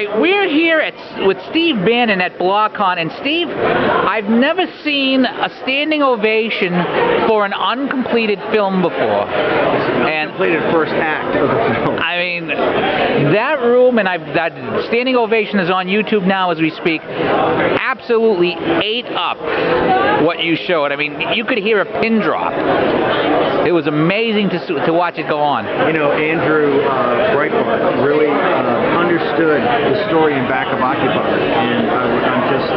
right, we're here with Steve Bannon at Blogcon, and Steve, I've never seen a standing ovation for an uncompleted film before. And completed first act of the film. I mean, that room, and that standing ovation is on YouTube now as we speak, absolutely ate up what you showed. I mean, you could hear a pin drop. It was amazing to watch it go on. You know, Andrew Breitbart really understood the story in back of Occupy, and I'm just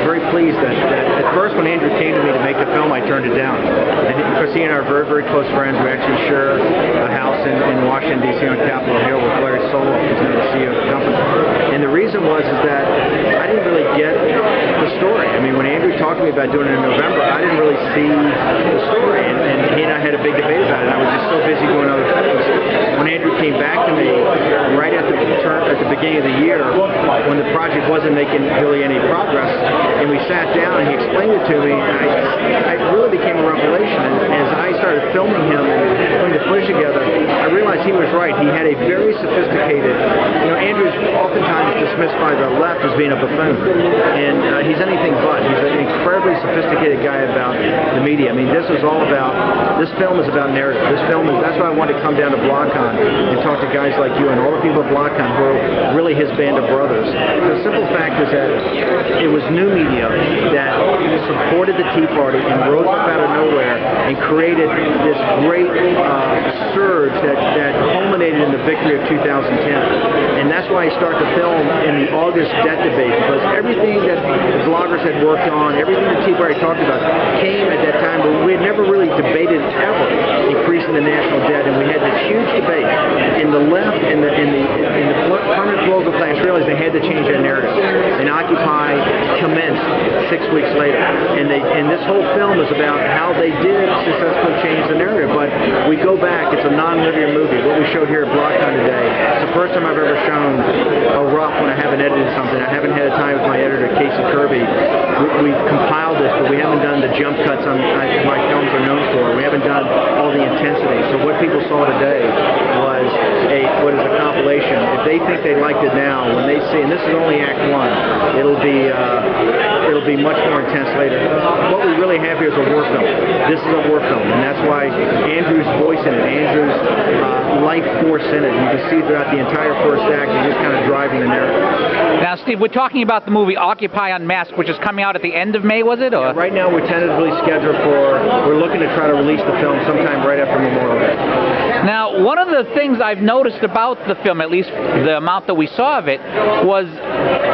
very pleased that at first when Andrew came to me to make the film, I turned it down. And because he and I are very, very close friends, we actually share a house in Washington, D.C. on Capitol Hill with Larry Soloff, who's now the CEO of the company. And the reason was that I didn't really get the story. I mean, when Andrew talked to me about doing it in November, I didn't really see the story, and he and I had a big debate about it, and I was just so busy doing other things. When Andrew came back to me right at the beginning of the year, when the project wasn't making really any progress, and we sat down and he explained it to me, and it really became a revelation. And as I started filming him and putting the footage together, I realized he was right. He had a very sophisticated, Andrew's oftentimes dismissed by the left as being a buffoon, and he's anything but. He's an incredibly sophisticated guy about the media. I mean, this film is about narrative. That's why I wanted to come down to Blogcon and talk to guys like you and all the people at Blogcon who are really his band of brothers. The simple fact is that it was new media that supported the Tea Party and rose up out of nowhere and created this great surge that culminated in the victory of 2010. And that's why I started to film in the August debt debate, because everything that the bloggers had worked on, everything the Tea Party talked about came at that time, but we had never really debated ever increasing the national debt, and we had this huge debate. And the left and the permanent political class realized they had to change their narrative. And Occupy commenced 6 weeks later. And this whole film is about how they did successfully change the narrative. But we go back, it's a non-linear movie. What we showed here at Blogcon today, it's the first time I've ever shown a rough when I haven't edited something. I haven't had a time with my editor, Casey Kirby. We compiled this, but we haven't done the jump cuts my films are known for. We haven't done all the intensity. So what people saw today was a compilation. If they think they liked it now, when they see, and this is only Act 1, it'll be much more intense later. What we really have here is a war film. This is a war film, and that's why Andrew's voice in it, Andrew's life force in it, you can see throughout the entire first act, he's just kind of driving the narrative. Now, Steve, we're talking about the movie Occupy Unmasked, which is coming out at the end of May, was it? Or? Yeah, right now we're tentatively scheduled we're looking to try to release the film sometime right after Memorial Day. Now, one of the things I've noticed about the film, at least the amount that we saw of it, was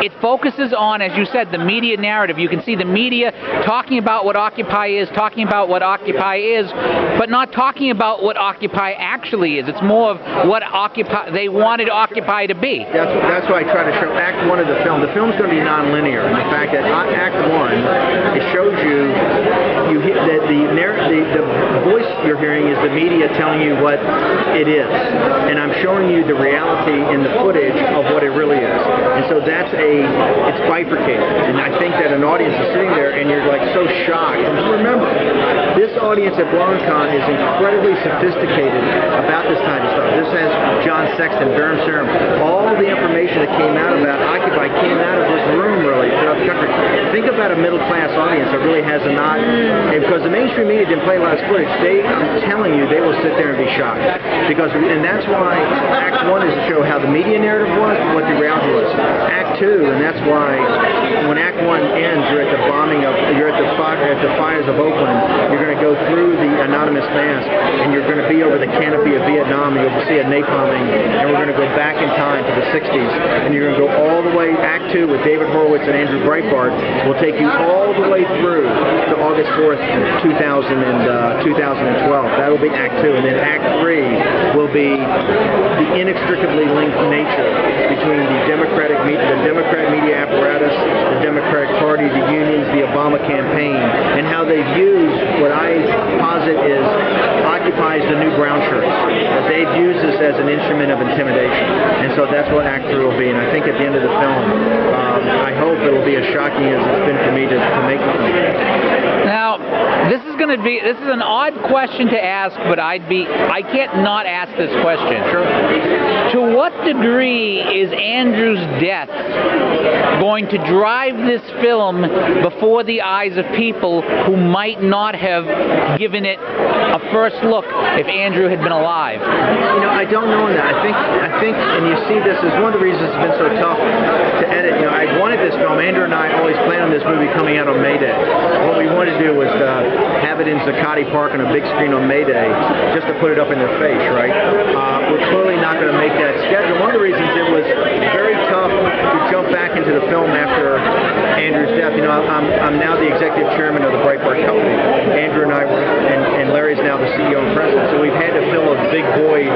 it focuses on, as you said, the media narrative. You can see the media talking about what Occupy is, but not talking about what Occupy actually is. It's more of what they wanted Occupy to be. That's why I try to show Act 1 of the film. The film's going to be non-linear, and the fact that Act 1, it shows you that the voice you're hearing is the media telling you what it is, and I'm showing you the reality in the footage of what it really is. And so it's bifurcated, and I think that an audience is sitting there and you're like so shocked. And remember, this audience at Blogcon is incredibly sophisticated about this kind of stuff. This has John Sexton, Barham Serum, all the information that came out about Occupy came out of this room really throughout the country. Think about a middle-class audience that really has a not, because the mainstream media didn't play a lot of footage, I'm telling you, they will sit there and be shocked. And that's why Act 1 is to show how the media narrative was and what the reality was. Act 2, and that's why when Act 1 ends, you're at the fires of Oakland, you're going to go through the anonymous mask, and you're going to be over the canopy of Vietnam, and you'll see a napalming, and we're going to go back in time to the 60s, and you're going to go all the way, Act 2 with David Horowitz and Andrew Breitbart will take you all the way through to August 4th, 2012. That will be Act 2, and then Act 3 will be the inextricably linked nature between the Democrat media apparatus, the Democratic Party, the unions, the Obama campaign and how they've used what I posit is Occupy is the new brown shirts. That they've used this as an instrument of intimidation. And so that's what Act 3 will be. And I think at the end of the film, I hope it'll be as shocking as it's been for me to make the film. Now, this is an odd question to ask, but I can't not ask this question. Sure. To what degree is Andrew's death going to drive this film before the eyes of people who might not have given it a first look if Andrew had been alive? You know, I don't know that. I think, and you see this is one of the reasons it's been so tough to edit. You know, I wanted this film. Andrew and I always planned on this movie coming out on May Day. What we wanted to do was have it in Zuccotti Park on a big screen on May Day, just to put it up in their face, right? We're clearly not going to make that schedule. One of the reasons it was very tough to jump back into the film after Andrew's death. You know, I'm now the executive chairman of the Breitbart Company. Andrew and I were, and Larry's now the CEO and president. So we've had to fill a big void,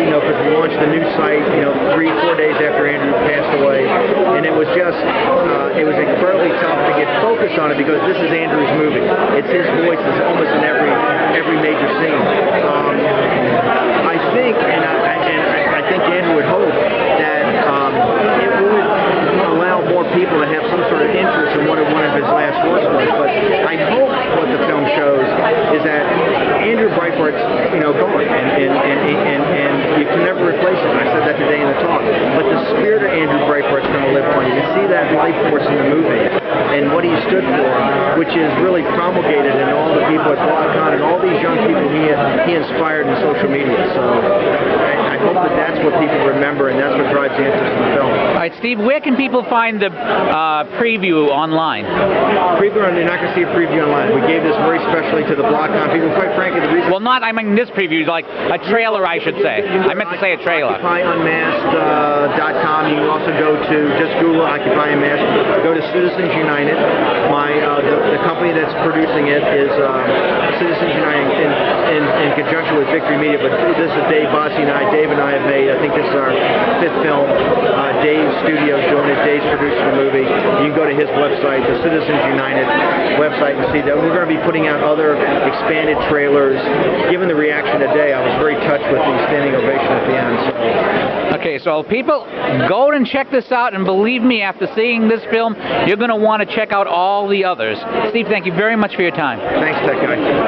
you know, because we launched the new site, you know, 3-4 days after Andrew passed away, and it was just, it was incredibly tough to get focused on it because this is Andrew's movie. It's his voice is almost in every major scene. I think, and I think Andrew would hope that it would allow more people to have some sort of interest in what one of his last works was. But I hope what the film shows is that Andrew Breitbart's, you know, gone, and you can never replace him. I said that today in the talk. But the spirit of Andrew Breitbart's going to live on. You can see that life force in the movie and what he stood for, which is really promulgated in all the people at Blogcon and all these young people he inspired in social media. So I hope that that's what people remember, and that's what drives the interest in the film. All right, Steve, where can people find the preview online? You're not going to see a preview online. We gave this very specially to the Blogcon people. Quite frankly, the reason... Well, I mean this preview, like a trailer, I should say. I meant to say a trailer. Occupy Unmasked.com. You can also go to, just Google Occupy Unmasked. Go to Citizens United. The company that's producing it is Citizens United in conjunction with Victory Media. But this is Dave Bossi and Dave and I have made, I think this is our 5th film. Dave's studio's doing it. Dave's producing the movie. You can go to his website, the Citizens United website, and see that. We're going to be putting out other expanded trailers. Given the reaction today, I was very touched with the standing ovation at the end. So. Okay, so people, go and check this out, and believe me, after seeing this film, you're going to want to check out all the others. Steve, thank you very much for your time. Thanks, Tech Guy.